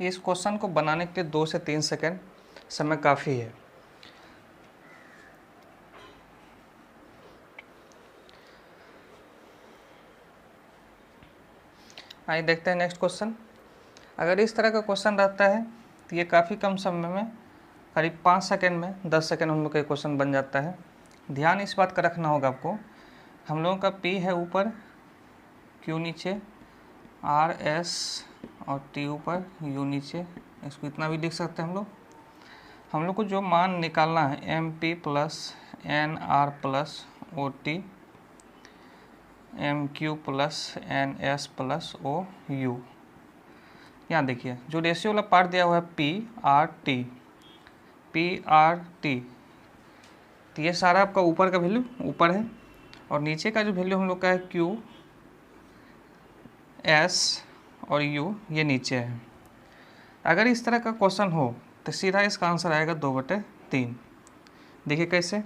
इस क्वेश्चन को बनाने के लिए 2 से 3 सेकंड समय काफ़ी है। आइए देखते हैं नेक्स्ट क्वेश्चन। अगर इस तरह का क्वेश्चन रहता है तो ये काफ़ी कम समय में, करीब 5 सेकंड में 10 सेकंड हम लोग का क्वेश्चन बन जाता है। ध्यान इस बात का रखना होगा आपको, हम लोगों का P है ऊपर, Q नीचे, R S और T ऊपर, U नीचे, इसको इतना भी लिख सकते हैं हम लोग को जो मान निकालना है MP plus NR plus OT MQ plus NS plus OU। यहाँ देखिए जो रेशियो वाला पार्ट दिया हुआ है PRT, तो ये सारा आपका ऊपर का वैल्यू ऊपर है और नीचे का जो वैल्यू हम लोग का है QS और U ये नीचे है। अगर इस तरह का क्वेश्चन हो तो सीधा इसका आंसर आएगा 2/3। देखिए कैसे,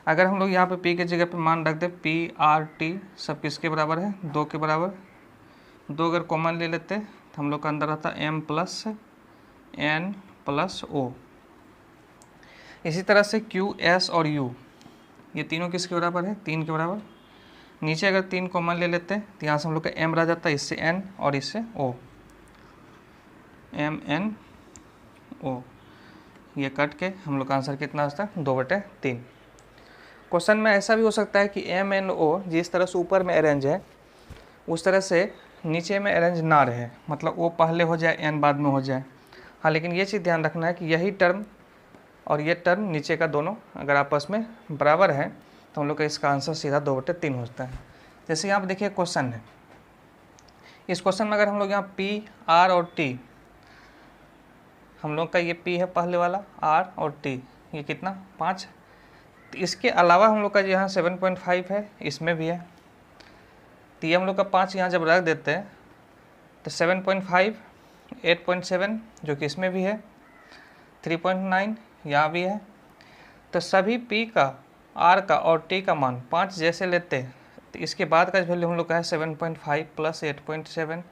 अगर हम लोग यहाँ पे P के जगह पे मान रख दे PRT सब किसके बराबर है, 2 के बराबर। 2 अगर कॉमन ले लेते तो हम लोग का अंदर आता M plus N plus O। इसी तरह से QS और U ये तीनों किसके बराबर है, 3 के बराबर। नीचे अगर 3 कॉमन ले लेते हैं तो यहाँ से हम लोग का M रह जाता है, इससे N और इससे O, MNO। ये कट के हम लोग का आंसर कितना आता है, 2/3। क्वेश्चन में ऐसा भी हो सकता है कि MNO जिस तरह से ऊपर में अरेंज है उस तरह से नीचे में अरेंज ना रहे, मतलब O पहले हो जाए N बाद में हो जाए। हाँ, लेकिन ये चीज़ ध्यान रखना है कि यही टर्म और ये टर्म नीचे का दोनों अगर आपस में बराबर है तो हम लोग का इसका आंसर सीधा 2/3 होता है। जैसे यहाँ पर देखिए क्वेश्चन है, इस क्वेश्चन में अगर हम लोग यहाँ P, R और T, हम लोग का ये P है पहले वाला, R और T ये कितना 5, तो इसके अलावा हम लोग का यहाँ 7.5 है, इसमें भी है, तो ये हम लोग का 5 यहाँ जब रख देते हैं तो 7.5, 8.7 जो कि इसमें भी है, 3.9 यहाँ भी है। तो सभी P का, R का और T का मान 5 जैसे लेते हैं तो इसके बाद का वैल्यू हम लोग का है 7.5 प्लस 8.7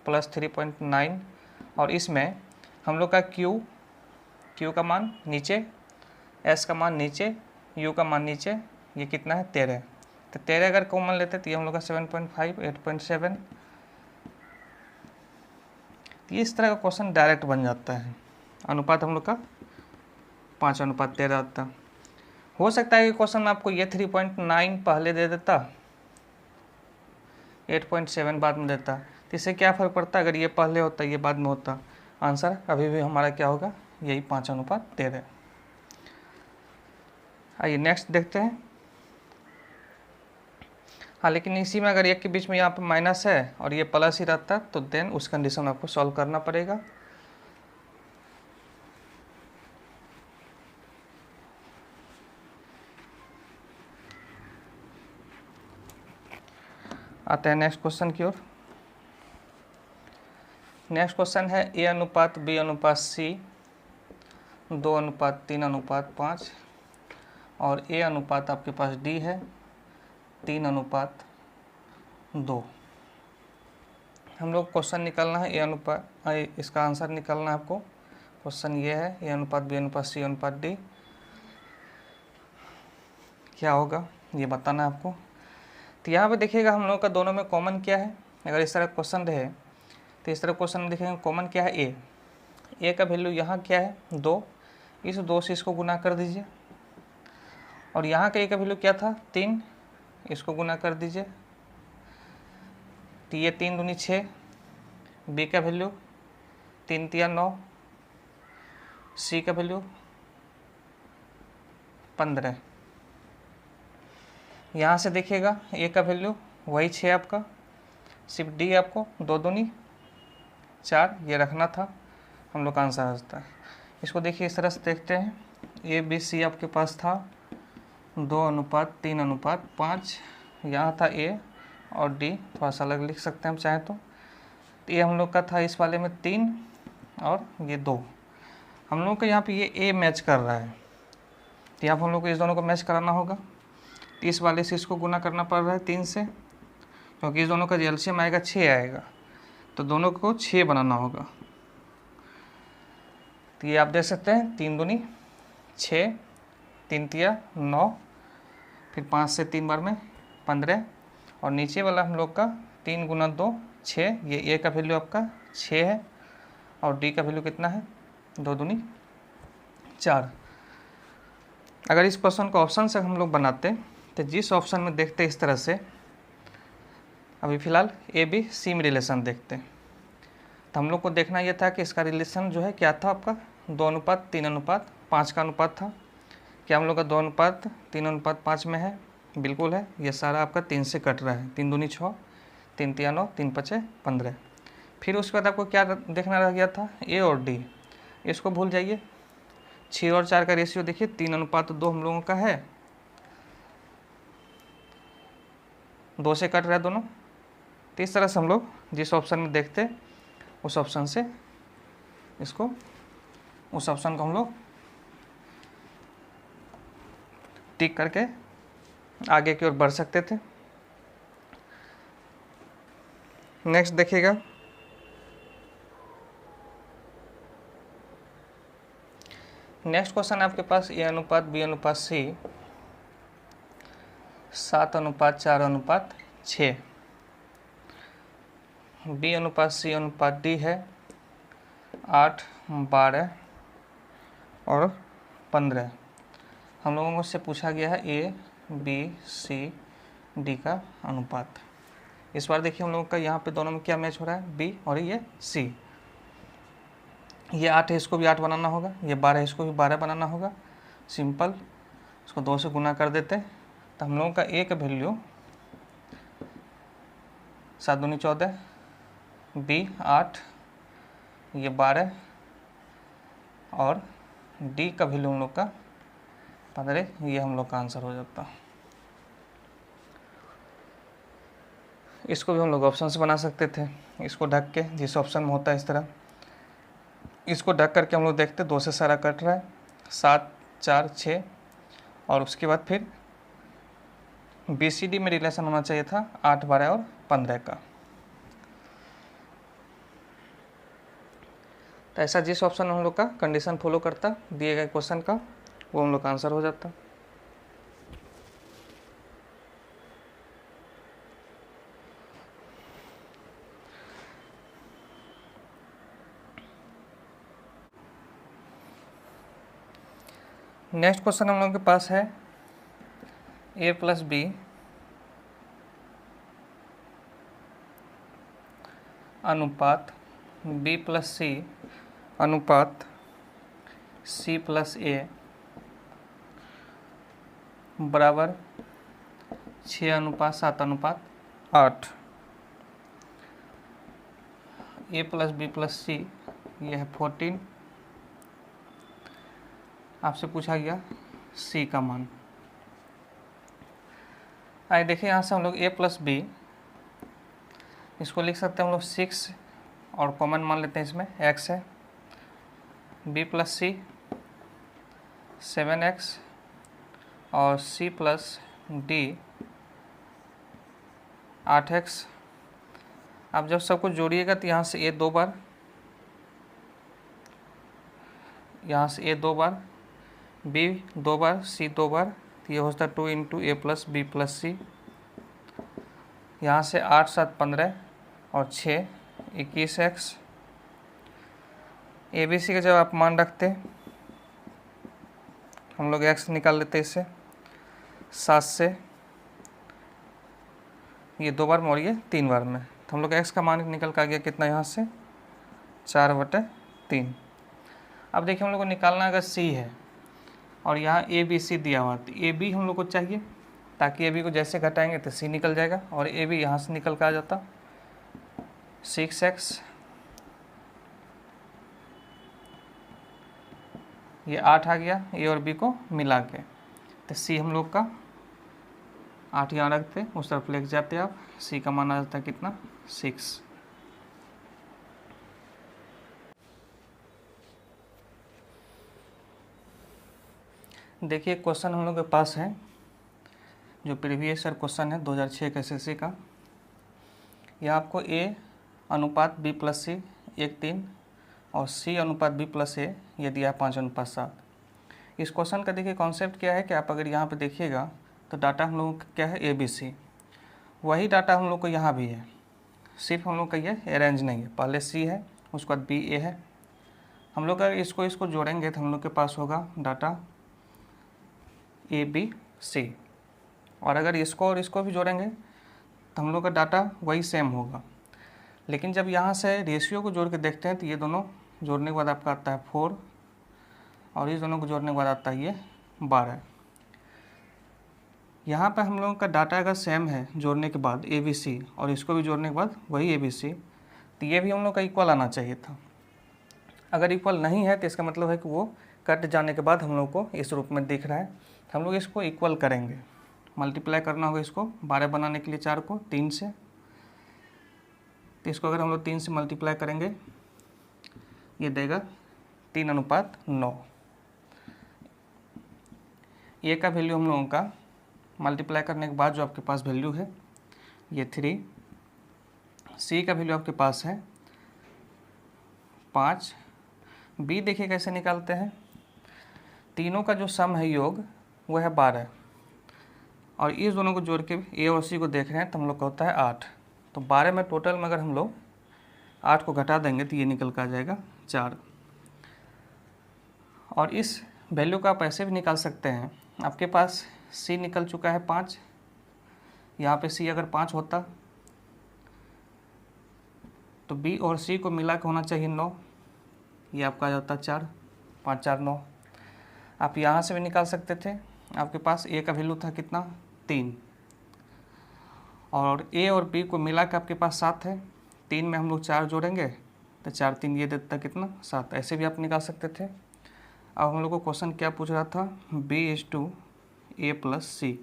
प्लस 3.9 और इसमें हम लोग का Q का मान नीचे, S का मान नीचे, U का मान नीचे, ये कितना है 13। तो 13 अगर कॉमन लेते तो ये हम लोग का 7.5, 8.7, तो इस तरह का क्वेश्चन डायरेक्ट बन जाता है। अनुपात हम लोग का 5:13 आता। हो सकता है कि क्वेश्चन में आपको ये 3.9 पहले दे देता, 8.7 बाद में देता, तो इससे क्या फ़र्क पड़ता, अगर ये पहले होता ये बाद में होता, आंसर अभी भी हमारा क्या होगा, यही 5:13। आइए नेक्स्ट देखते हैं। हाँ, लेकिन इसी में अगर एक के बीच में यहाँ पे माइनस है और ये प्लस ही रहता तो देन उस कंडीशन में आपको सॉल्व करना पड़ेगा। आते हैं नेक्स्ट क्वेश्चन की ओर। नेक्स्ट क्वेश्चन है A/B/C 2:3:5 और A अनुपात आपके पास D है 3:2। हम लोग क्वेश्चन निकालना है A अनुपात, इसका आंसर निकालना है आपको। क्वेश्चन ये है A/B/C/D क्या होगा ये बताना है आपको। तो यहाँ पे देखिएगा हम लोग का दोनों में कॉमन क्या है, अगर इस तरह क्वेश्चन रहे तो इस तरह क्वेश्चन में देखेंगे कॉमन क्या है, A का वैल्यू यहाँ क्या है 2, इस 2 से इसको गुना कर दीजिए, और यहाँ का A का वैल्यू क्या था 3, इसको गुना कर दीजिए, तो ये 3 दूनी 6, B का वैल्यू 3 तिया 9, C का वैल्यू 15। यहाँ से देखिएगा A का वैल्यू वही 6 आपका, सिर्फ D आपको 2 दूनी 4 ये रखना था, हम लोग का आंसर आता है। इसको देखिए इस तरह से देखते हैं, ABC आपके पास था 2:3:5, यहाँ था A और D, थोड़ा सा अलग लिख सकते हैं हम चाहें तो ये हम लोग का था इस वाले में 3 और ये 2, हम लोग को यहाँ पे ये A मैच कर रहा है, तो यहाँ पर हम लोग को इस दोनों को मैच कराना होगा। तो इस वाले से इसको गुना करना पड़ रहा है 3 से, क्योंकि इस दोनों का एलसीएम आएगा 6 आएगा, तो दोनों को 6 बनाना होगा। तो ये आप देख सकते हैं 3 दूनी 6, 3 तिया 9, फिर 5 से 3 बार में 15, और नीचे वाला हम लोग का 3 गुना 2 6, ये ए का वैल्यू आपका 6 है और डी का वैल्यू कितना है 2 दूनी 4। अगर इस क्वेश्चन को ऑप्शन से हम लोग बनाते तो जिस ऑप्शन में देखते इस तरह से, अभी फ़िलहाल ए बी सी में रिलेशन देखते, तो हम लोग को देखना यह था कि इसका रिलेशन जो है क्या था आपका 2:3:5 का अनुपात था। क्या हम लोग का 2:3:5 में है? बिल्कुल है। ये सारा आपका 3 से कट रहा है, 3 दूनी 6, 3 तिया 9, 3 पचे 15। फिर उसके बाद आपको क्या देखना रह गया था? ए और डी। इसको भूल जाइए। 6 और 4 का रेशियो देखिए 3:2 हम लोगों का है, 2 से कट रहा है दोनों। तो इस तरह से हम लोग जिस ऑप्शन में देखते उस ऑप्शन से इसको, उस ऑप्शन को हम लोग टिक करके आगे की ओर बढ़ सकते थे। नेक्स्ट देखिएगा, नेक्स्ट क्वेश्चन आपके पास A/B/C 7:4:6, B/C/D है 8, 12 और 15। हम लोगों से पूछा गया है A/B/C/D का अनुपात। इस बार देखिए हम लोगों का यहाँ पे दोनों में क्या मैच हो रहा है, B और ये C। ये 8 है, इसको भी 8 बनाना होगा, ये 12 है, इसको भी 12 बनाना होगा। सिंपल, इसको 2 से गुना कर देते हैं तो हम लोगों का A का वैल्यू 7 दूनी 14, B 8, ये 12 और D का वैल्यू हम लोग का 15। ये हम लोग का आंसर हो जाता। इसको भी हम लोग ऑप्शन से बना सकते थे, इसको ढक के, जिस ऑप्शन में होता है इस तरह, इसको ढक करके हम लोग देखते 2 से सारा कट रहा है, 7, 4, 6 और उसके बाद फिर BCD में रिलेशन होना चाहिए था 8, 12 और 15 का। तो ऐसा जिस ऑप्शन में हम लोग का कंडीशन फॉलो करता दिए गए क्वेश्चन का, वो हम लोग का आंसर हो जाता। नेक्स्ट क्वेश्चन हम लोगों के पास है A+B अनुपात B+C अनुपात C+A बराबर 6:7:8। A+B+C ये है 14। आपसे पूछा गया C का मान। आइए देखिए, यहाँ से हम लोग A+B इसको लिख सकते हैं हम लोग 6 और कॉमन मान लेते हैं, इसमें x है। B+C 7x और C+D 8x। आप जब सब कुछ जोड़िएगा तो यहाँ से A 2 बार, यहाँ से A 2 bar, B 2 bar, C 2 बार, तो ये होता है 2 × A+B+C। यहाँ से 8, 7, 15 और 6, 21x। ABC का जब आप मान रखते हम लोग x निकाल लेते इससे 7 से, ये 2 बार में और ये 3 बार में, तो हम लोग x का मान निकल कर आ गया कितना, यहाँ से 4/3। अब देखिए हम लोग को निकालना अगर C है और यहाँ ABC दिया हुआ, तो AB हम लोग को चाहिए, ताकि AB को जैसे घटाएंगे तो C निकल जाएगा और AB यहाँ से निकल कर आ जाता 6x, ये 8 आ गया A और B को मिला के, तो C हम लोग का 8 यहाँ रखते, उस तरफ लेके जाते आप, C का मान आ जाता है कितना, 6। देखिए क्वेश्चन हम लोग के पास है जो प्रीवियस ईयर क्वेश्चन है 2006 के SSC का। यह आपको A अनुपात B+C 1:3 और C अनुपात B प्लस A ये दिया है 5:7। इस क्वेश्चन का देखिए कॉन्सेप्ट क्या है कि आप अगर यहाँ पे देखिएगा तो डाटा हम लोगों का क्या है ABC, वही डाटा हम लोग को यहाँ भी है, सिर्फ हम लोग का ये अरेंज नहीं है। पहले C है, उसके बाद B A है। हम लोग अगर इसको जोड़ेंगे तो हम लोग के पास होगा डाटा ABC, और अगर इसको और इसको भी जोड़ेंगे तो हम लोग का डाटा वही सेम होगा। लेकिन जब यहाँ से रेशियो को जोड़ के देखते हैं तो ये दोनों जोड़ने के बाद आपका आता है 4, और इस दोनों को जोड़ने के बाद आता है ये 12। यहाँ पे हम लोगों का डाटा अगर सेम है जोड़ने के बाद ABC, और इसको भी जोड़ने के बाद वही ABC, तो ये भी हम लोग का इक्वल आना चाहिए था। अगर इक्वल नहीं है तो इसका मतलब है कि वो कट जाने के बाद हम लोग को इस रूप में दिख रहा है। हम लोग इसको इक्वल करेंगे, मल्टीप्लाई करना होगा इसको 12 बनाने के लिए 4 को 3 से, तो इसको अगर हम लोग 3 से मल्टीप्लाई करेंगे ये देगा 3:9। ए का वैल्यू हम लोगों का मल्टीप्लाई करने के बाद जो आपके पास वैल्यू है ये 3, सी का वैल्यू आपके पास है 5, बी देखिए कैसे निकालते हैं। तीनों का जो सम है योग वो है 12, और इस दोनों को जोड़ के ए और सी को देख रहे हैं तो हम लोग का होता है 8। तो 12 में टोटल में अगर हम लोग 8 को घटा देंगे तो ये निकल कर आ जाएगा 4। और इस वैल्यू का आप ऐसे भी निकाल सकते हैं, आपके पास सी निकल चुका है 5, यहाँ पे सी अगर 5 होता तो बी और सी को मिला के होना चाहिए 9, ये आपका आ जाता 4, 5 4 9। आप यहाँ से भी निकाल सकते थे, आपके पास ए का वैल्यू था कितना 3, और ए और बी को मिला के आपके पास 7 है। 3 में हम लोग 4 जोड़ेंगे तो 4 3 ये देता कितना 7, ऐसे भी आप निकाल सकते थे। अब हम लोग को क्वेश्चन क्या पूछ रहा था, B A plus C,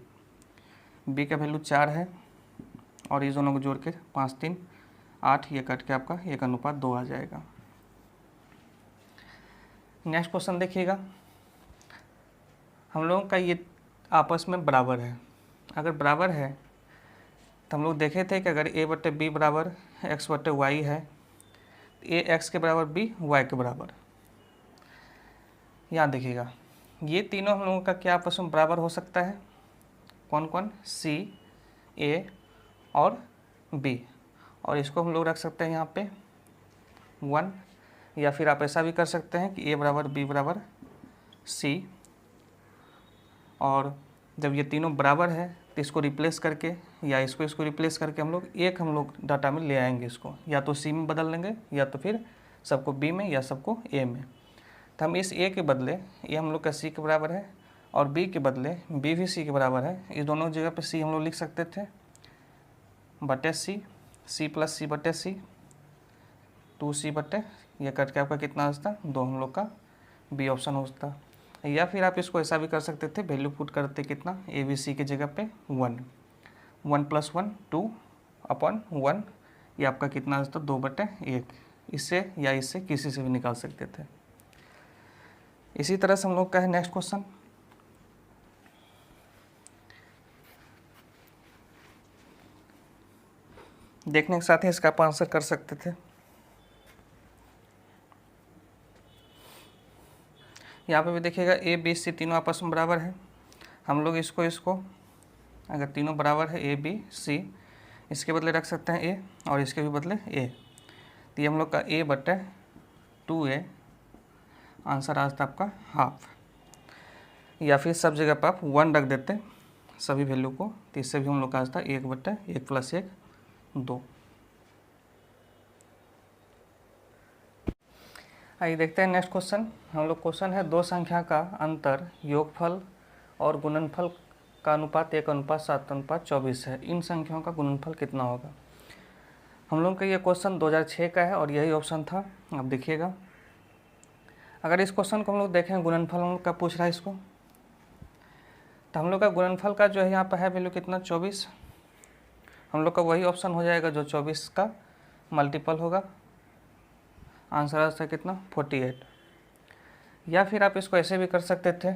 B का वैल्यू 4 है और इस दोनों को जोड़ के 5 3 8, ये कट के आपका 1:2 आ जाएगा। नेक्स्ट क्वेश्चन देखिएगा, हम लोगों का ये आपस में बराबर है। अगर बराबर है तो हम लोग देखे थे कि अगर A/B बराबर X/Y है, A X के बराबर B Y के बराबर। यहाँ देखिएगा ये तीनों हम लोगों का क्या आपस में बराबर हो सकता है, कौन कौन, C A और B, और इसको हम लोग रख सकते हैं यहाँ पे 1, या फिर आप ऐसा भी कर सकते हैं कि A बराबर B बराबर C, और जब ये तीनों बराबर है तो इसको रिप्लेस करके या इसको रिप्लेस करके हम लोग डाटा में ले आएंगे। इसको या तो C में बदल लेंगे या तो फिर सबको B में या सबको A में। तो हम इस A के बदले ये हम लोग का C के बराबर है और B के बदले B भी C के बराबर है। इस दोनों जगह पे C हम लोग लिख सकते थे बटे C प्लस C बटे C, 2C बटे, ये कट के आपका कितना होता 2, हम लोग का B ऑप्शन होता। या फिर आप इसको ऐसा भी कर सकते थे, वैल्यू पुट करते कितना ABC की जगह पे 1 + 1 2/1, ये आपका कितना होता 2/1। इससे या इससे किसी से भी निकाल सकते थे। इसी तरह से हम लोग का है नेक्स्ट क्वेश्चन, देखने के साथ ही इसका आप आंसर कर सकते थे। यहाँ पे भी देखिएगा A B C तीनों आपस में बराबर है। हम लोग इसको अगर तीनों बराबर है A B C, इसके बदले रख सकते हैं A और इसके भी बदले A, तो ये हम लोग का A/2A आंसर आ जाता आपका हाफ। या फिर सब जगह पर आप 1 रख देते सभी वैल्यू को, तो इससे भी हम लोग का आ जाता 1/1 + 1 2। आइए देखते हैं नेक्स्ट क्वेश्चन। हम लोग क्वेश्चन है दो संख्या का अंतर योगफल और गुणनफल का अनुपात 1:7:24 है, इन संख्याओं का गुणनफल कितना होगा। हम लोग का ये क्वेश्चन 2006 का है और यही ऑप्शन था। अब देखिएगा, अगर इस क्वेश्चन को हम लोग देखें गुणनफल हम लोग का पूछ रहा है इसको, तो हम लोग का गुणनफल का जो है यहाँ पर है वैल्यू कितना 24, हम लोग का वही ऑप्शन हो जाएगा जो 24 का मल्टीपल होगा। आंसर आ सकता है कितना 48। या फिर आप इसको ऐसे भी कर सकते थे,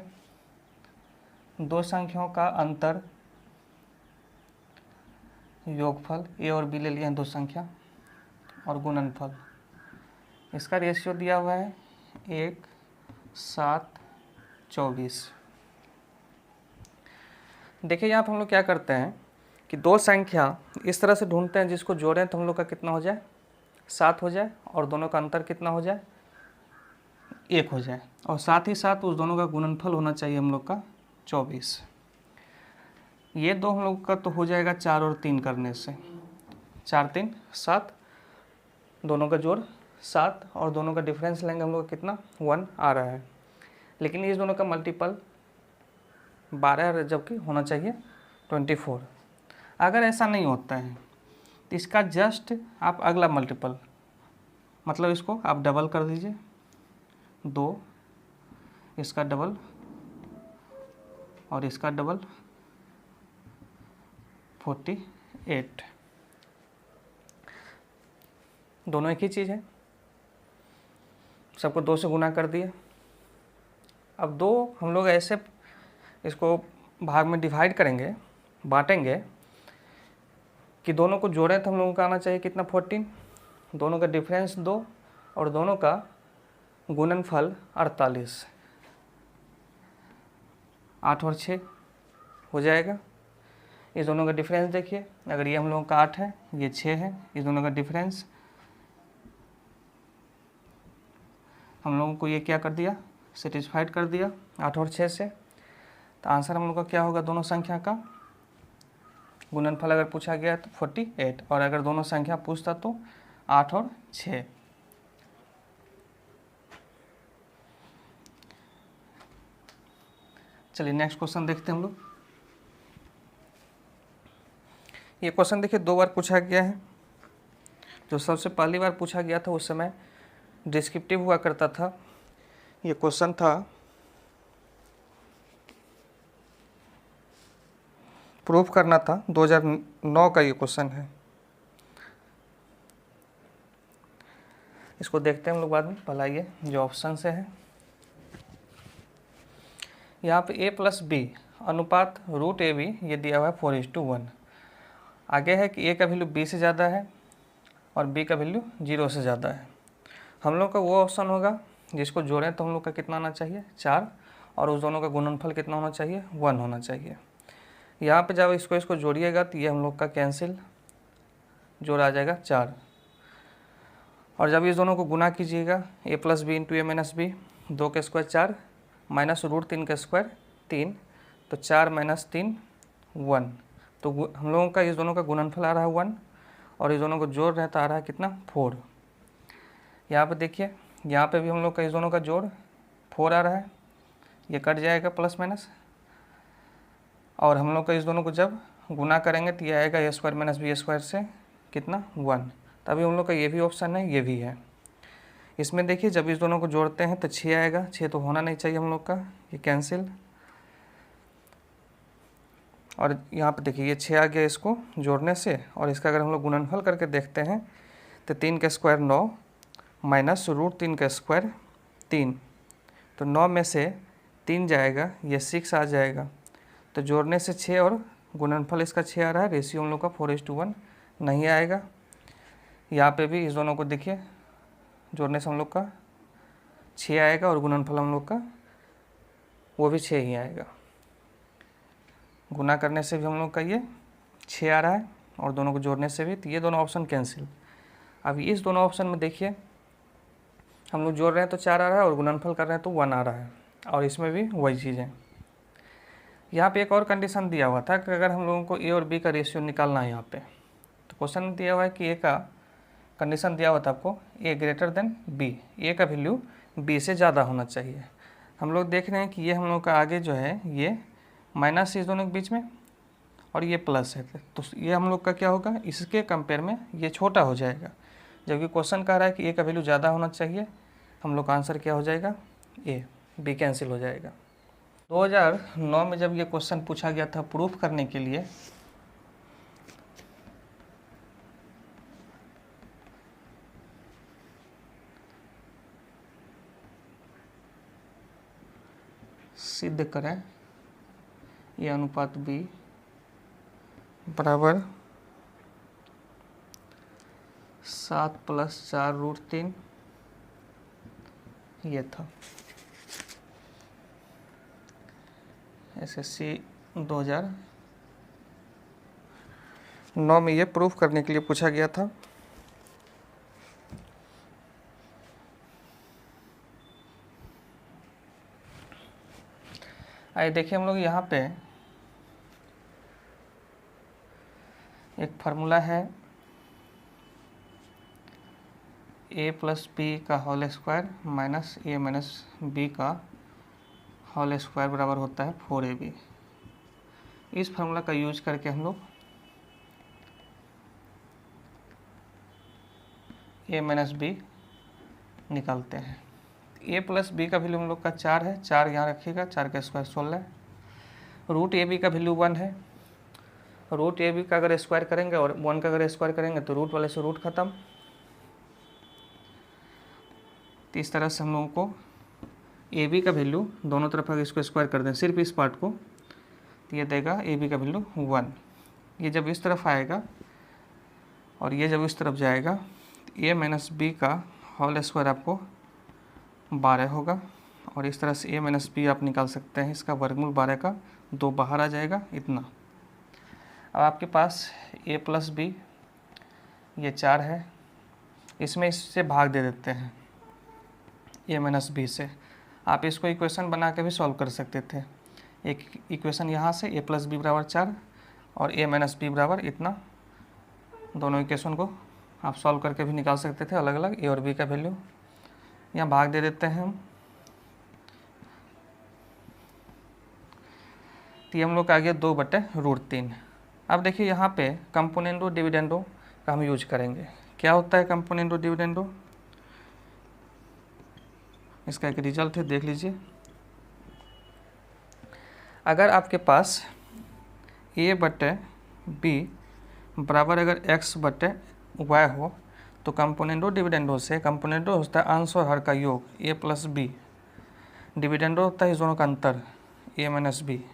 दो संख्याओं का अंतर योगफल A और B ले लिए हैं दो संख्या, और गुणनफल इसका रेशियो दिया हुआ है 1:7:24। देखिए यहाँ पर हम लोग क्या करते हैं कि दो संख्या इस तरह से ढूंढते हैं जिसको जोड़ें तो हम लोग का कितना हो जाए, 7 हो जाए, और दोनों का अंतर कितना हो जाए, 1 हो जाए, और साथ ही साथ उस दोनों का गुणनफल होना चाहिए हम लोग का 24। ये दो हम लोग का तो हो जाएगा 4 और 3 करने से, 4 3 7, दोनों का जोड़ 7 और दोनों का डिफरेंस लेंगे हम लोग का कितना 1 आ रहा है। लेकिन इस दोनों का मल्टीपल 12 जबकि होना चाहिए 24। अगर ऐसा नहीं होता है तो इसका जस्ट आप अगला मल्टीपल, मतलब इसको आप डबल कर दीजिए, 2, इसका डबल और इसका डबल, 48। दोनों एक ही चीज़ है, सबको 2 से गुना कर दिया। अब 2 हम लोग ऐसे इसको भाग में डिवाइड करेंगे, बांटेंगे कि दोनों को जोड़ें तो हम लोगों का आना चाहिए कितना 14, दोनों का डिफरेंस 2 और दोनों का गुणनफल 48, 8 और 6 हो जाएगा। इस दोनों का डिफरेंस देखिए, अगर ये हम लोगों का 8 है, ये 6 है, इस दोनों का डिफरेंस हम लोगों को ये क्या कर दिया, सेटिस्फाइड कर दिया 8 और 6 से। तो आंसर हम लोग का क्या होगा, दोनों संख्या का गुणनफल अगर पूछा गया तो 48, और अगर दोनों संख्या पूछता तो 8 और 6। चलिए नेक्स्ट क्वेश्चन देखते हैं हम लोग। ये क्वेश्चन देखिए 2 बार पूछा गया है। जो सबसे पहली बार पूछा गया था उस समय डिस्क्रिप्टिव हुआ करता था। ये क्वेश्चन था प्रूफ करना था, 2009 का ये क्वेश्चन है। इसको देखते हैं हम लोग बाद में। पहला ये जो ऑप्शन से है, यहाँ पे a + b अनुपात √ab ये दिया हुआ है 4:1। आगे है कि a का वैल्यू b से ज़्यादा है और b का वैल्यू 0 से ज़्यादा है। हम लोग का वो ऑप्शन होगा जिसको जोड़ें तो हम लोग का कितना आना चाहिए, 4, और उस दोनों का गुणनफल कितना होना चाहिए, 1 होना चाहिए। यहाँ पे जब इसको जोड़िएगा तो ये हम लोग का कैंसिल, जोड़ आ जाएगा 4, और जब इस दोनों को गुना कीजिएगा a + b × a - b, 2 का स्क्वायर 4 माइनस √3 का स्क्वायर 3, तो 4 - 3 1, तो हम लोगों का इस दोनों का गुणनफल आ रहा है 1, और इस दोनों को जोड़ रहता आ रहा है कितना 4। यहाँ पे देखिए, यहाँ पे भी हम लोग का इस दोनों का जोड़ 4 आ रहा है, ये कट जाएगा प्लस माइनस, और हम लोग का इस दोनों को जब गुना करेंगे तो ये आएगा a² - b² से कितना 1। तभी हम लोग का ये भी ऑप्शन है, ये भी है। इसमें देखिए जब इस दोनों को जोड़ते हैं तो 6 आएगा, 6 तो होना नहीं चाहिए हम लोग का, ये कैंसिल, और यहाँ पे देखिए ये 6 आ गया इसको जोड़ने से, और इसका अगर हम लोग गुणनफल करके देखते हैं तो 3 का स्क्वायर 9 माइनस √3 का स्क्वायर 3, तो 9 में से 3 जाएगा, ये 6 आ जाएगा, तो जोड़ने से 6 और गुणनफल इसका 6 आ रहा है, रेशियो हम लोग का 4:1 नहीं आएगा। यहाँ पे भी इस दोनों को देखिए जोड़ने से हम लोग का 6 आएगा और गुणनफल हम लोग का वो भी 6 ही आएगा। गुना करने से भी हम लोग का ये 6 आ रहा है, और दोनों को जोड़ने से भी, तो ये दोनों ऑप्शन कैंसिल। अब इस दोनों ऑप्शन में देखिए हम लोग जोड़ रहे हैं तो 4 आ रहा है, और गुणनफल कर रहे हैं तो 1 आ रहा है, और इसमें भी वही चीज़ है। यहाँ पे एक और कंडीशन दिया हुआ था कि अगर हम लोगों को a और b का रेशियो निकालना है, यहाँ पे तो क्वेश्चन में दिया हुआ है कि a का कंडीशन दिया हुआ था आपको a > b, a का वैल्यू b से ज़्यादा होना चाहिए। हम लोग देख रहे हैं कि ये हम लोग का आगे जो है ये माइनस इस दोनों के बीच में, और ये प्लस है, तो ये हम लोग का क्या होगा, इसके कंपेयर में ये छोटा हो जाएगा। जबकि क्वेश्चन कह रहा है कि a का वैल्यू ज़्यादा होना चाहिए, हम लोग का आंसर क्या हो जाएगा, a, b कैंसिल हो जाएगा। 2009 में जब ये क्वेश्चन पूछा गया था प्रूफ करने के लिए, सिद्ध करें ये अनुपात b बराबर 7 + 4 √3 ये था। SSC 2009 में ये प्रूफ करने के लिए पूछा गया था। आइए देखिए हम लोग यहाँ पे एक फार्मूला है a प्लस बी का whole square minus a minus B का होल स्क्वायर बराबर होता है 4ab। इस फार्मूला का यूज करके हम लोग a माइनस बी निकालते हैं। a प्लस बी का वैल्यू हम लोग का 4 है, 4 यहाँ रखिएगा, 4 का स्क्वायर 16 है। रूट ए बी का वैल्यू 1 है। रूट ए बी का अगर स्क्वायर करेंगे और 1 का अगर स्क्वायर करेंगे तो रूट वाले से रूट खत्म। तो इस तरह से हम लोगों को ए बी का वैल्यू दोनों तरफ अगर इसको स्क्वायर कर दें सिर्फ इस पार्ट को, तो ये देगा ए बी का वैल्यू 1। ये जब इस तरफ आएगा और ये जब इस तरफ जाएगा तो ए माइनस बी का होल स्क्वायर आपको 12 होगा। और इस तरह से ए माइनस बी आप निकाल सकते हैं, इसका वर्गमूल 12 का 2 बाहर आ जाएगा इतना। अब आपके पास a प्लस बी ये 4 है, इसमें इससे भाग दे देते हैं a माइनस बी से। आप इसको इक्वेशन बना के भी सॉल्व कर सकते थे। एक इक्वेशन यहाँ से a प्लस बी बराबर 4 और a माइनस बी बराबर इतना, दोनों इक्वेशन को आप सॉल्व करके भी निकाल सकते थे अलग अलग a और b का वैल्यू। यहाँ भाग दे देते हैं हम, तो ये हम लोग का आ गया 2/√3। अब देखिए यहाँ पे कंपोनेंडो डिविडेंडो का हम यूज करेंगे। क्या होता है कंपोनेंडो डिविडेंडो, इसका एक रिजल्ट है, देख लीजिए। अगर आपके पास a/b बराबर अगर x/y हो तो कंपोनेंडो डिविडेंडो से, कंपोनेंडो होता है अंश और हर का योग a प्लस बी, डिविडेंडो होता है इस दोनों का अंतर a माइनस बी।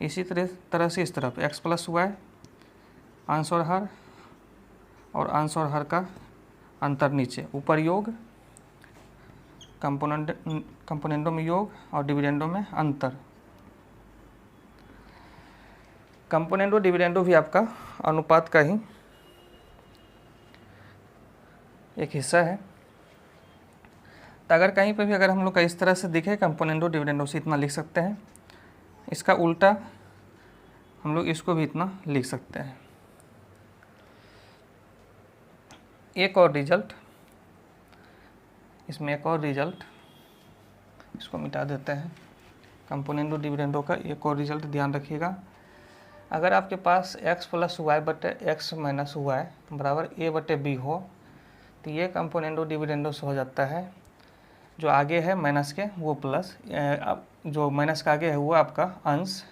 इसी तरह से इस तरफ x प्लस वाई अंश और अंश और हर का अंतर नीचे, ऊपर योग, कंपोनेंडो में योग और डिविडेंडो में अंतर। कंपोनेंडो डिविडेंडो भी आपका अनुपात का ही एक हिस्सा है। तो अगर कहीं पर भी अगर हम लोग का इस तरह से दिखे कंपोनेंडो डिविडेंडो से इतना लिख सकते हैं, इसका उल्टा हम लोग इसको भी इतना लिख सकते हैं। एक और रिजल्ट, इसमें एक और रिजल्ट, इसको मिटा देते हैं। कंपोनेंडो डिविडेंडो का एक और रिजल्ट ध्यान रखिएगा। अगर आपके पास x प्लस वाई बटे एक्स माइनस वाई बराबर a/b हो तो ये कंपोनेंडो डिविडेंडो से हो जाता है, जो आगे है माइनस के वो प्लस, जो माइनस का आगे है वो आपका अंश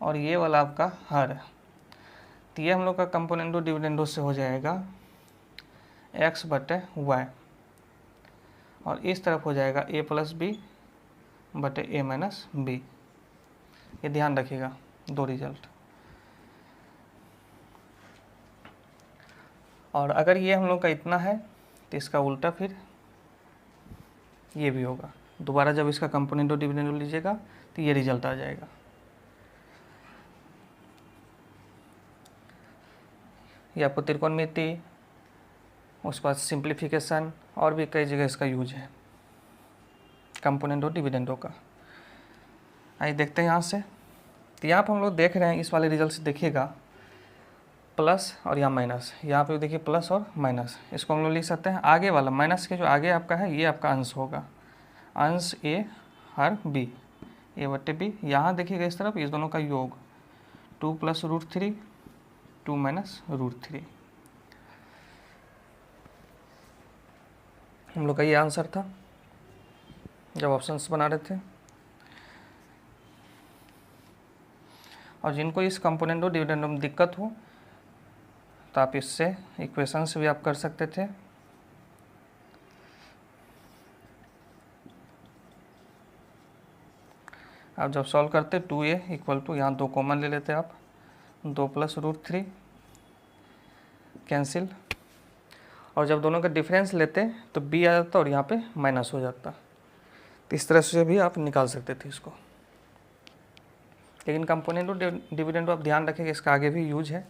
और ये वाला आपका हर। तो ये हम लोग का कंपोनेंडो डिविडेंडो से हो जाएगा x/y और इस तरफ हो जाएगा a प्लस बी बटे a माइनस बी। ये ध्यान रखिएगा, दो रिजल्ट। और अगर ये हम लोग का इतना है तो इसका उल्टा फिर ये भी होगा। दोबारा जब इसका कंपोनेंडो डिविडेंडो लीजिएगा तो ये रिजल्ट आ जाएगा। ये आपको त्रिकोणमिति, उसके बाद सिंप्लीफिकेशन और भी कई जगह इसका यूज है कंपोनेंडो डिविडेंडो का। आइए देखते हैं यहाँ से। तो यहाँ पर हम लोग देख रहे हैं इस वाले रिजल्ट से, देखिएगा प्लस और यहाँ माइनस, यहाँ पे देखिए प्लस और माइनस, इसको हम लोग लिख सकते हैं। आगे वाला माइनस के जो आगे आपका है ये आपका अंश होगा, अंश a हर b, a/b। यहाँ देखिएगा इस तरफ इस दोनों का योग 2 + √3 2 - √3। हम लोग का ये आंसर था जब ऑप्शंस बना रहे थे। और जिनको इस कंपोनेंडो डिविडेंडो में दिक्कत हो तो आप इससे इक्वेशन से भी आप कर सकते थे। आप जब सॉल्व करते 2a = यहाँ 2 कॉमन ले लेते आप, 2 + √3 कैंसिल, और जब दोनों का डिफरेंस लेते तो b आ जाता और यहाँ पे माइनस हो जाता। तो इस तरह से भी आप निकाल सकते थे इसको। लेकिन कंपोनेंट और डिविडेंड आप ध्यान रखें कि इसका आगे भी यूज है,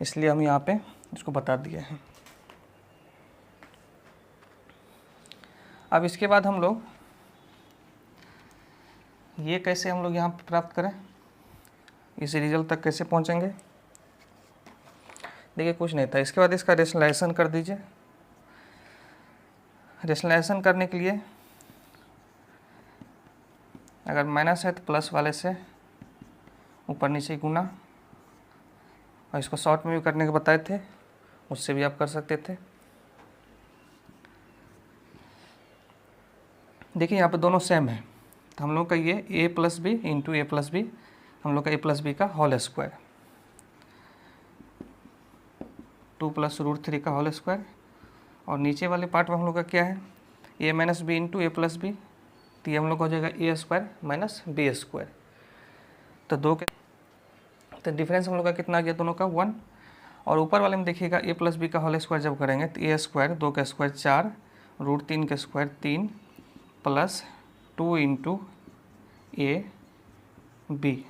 इसलिए हम यहाँ पे इसको बता दिए हैं। अब इसके बाद हम लोग ये कैसे हम लोग यहाँ पे प्राप्त करें, इस रिजल्ट तक कैसे पहुँचेंगे। देखिए कुछ नहीं था। इसके बाद इसका रेशनलाइजेशन कर दीजिए। रेशनलाइजेशन करने के लिए अगर माइनस है तो प्लस वाले से ऊपर नीचे गुना, और इसको शॉर्ट में भी करने के बताए थे, उससे भी आप कर सकते थे। देखिए यहाँ पे दोनों सेम है, तो हम लोग का ये a plus B into A plus B, हम लोग का a प्लस बी का होल स्क्वायर, 2 प्लस रूट 3 का होल स्क्वायर, और नीचे वाले पार्ट में हम लोग का क्या है, a minus B into A plus B, तो ये हम लोग का हो जाएगा A square minus B square. तो दो के तो डिफरेंस हम लोग का कितना आ गया दोनों का 1। और ऊपर वाले में देखिएगा a प्लस बी का होल स्क्वायर जब करेंगे तो ए स्क्वायर 2 का स्क्वायर 4, रूट 3 का square 3 plus 2 into A B,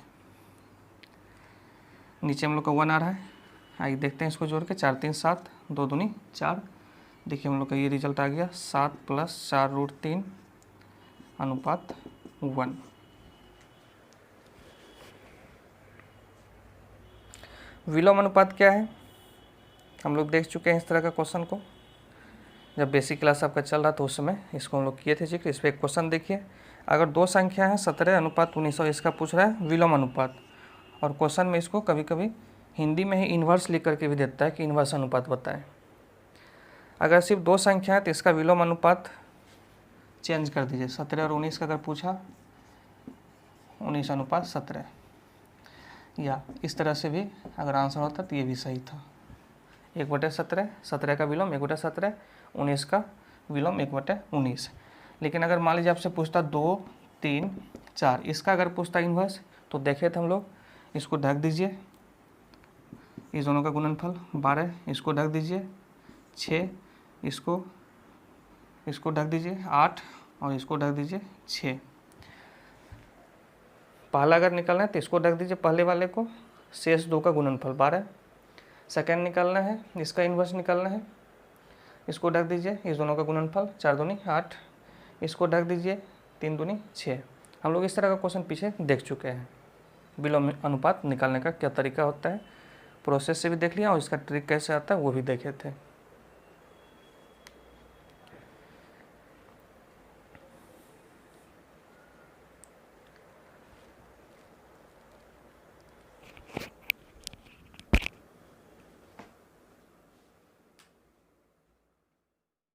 नीचे हम लोग का 1 आ रहा है। आइए देखते हैं इसको जोड़ के, 4 3 7, 2 दूनी 4। देखिए हम लोग का ये रिजल्ट आ गया 7 प्लस 4 रूट 3 अनुपात 1। विलोम अनुपात क्या है, हम लोग देख चुके हैं इस तरह का क्वेश्चन को, जब बेसिक क्लास आपका चल रहा था उस समय इसको हम लोग किए थे जिक्र। इस पर एक क्वेश्चन देखिए, अगर दो संख्या है 17 अनुपात 19, इसका पूछ रहा है विलोम अनुपात, और क्वेश्चन में इसको कभी कभी हिंदी में ही इन्वर्स लिख करके भी देता है कि इन्वर्स अनुपात बताएं। अगर सिर्फ दो संख्या है तो इसका विलोम अनुपात चेंज कर दीजिए, 17 और 19 का अगर पूछा 19 अनुपात 17, या इस तरह से भी अगर आंसर होता तो ये भी सही था। 1/17, 17 का विलोम 1/17, 19 का विलोम 1/19। लेकिन अगर मान लीजिए आपसे पूछता 2 3 4, इसका अगर पूछता इन्वर्स, तो देखे थे हम लोग, इसको ढक दीजिए, इस दोनों का गुणनफल 12, इसको ढक दीजिए 6, इसको ढक दीजिए 8, और इसको ढक दीजिए 6। पहला अगर निकालना है तो इसको ढक दीजिए पहले वाले को, शेष 2 का गुणनफल 12। सेकेंड निकालना है, इसका इन्वर्स निकालना है, इसको ढक दीजिए, इस दोनों का गुणनफल 4 दूनी 8, इसको ढक दीजिए 3 दूनी 6। हम लोग इस तरह का क्वेश्चन पीछे देख चुके हैं। विलोम अनुपात निकालने का क्या तरीका होता है, प्रोसेस से भी देख लिया, और इसका ट्रिक कैसे आता है वो भी देखे थे।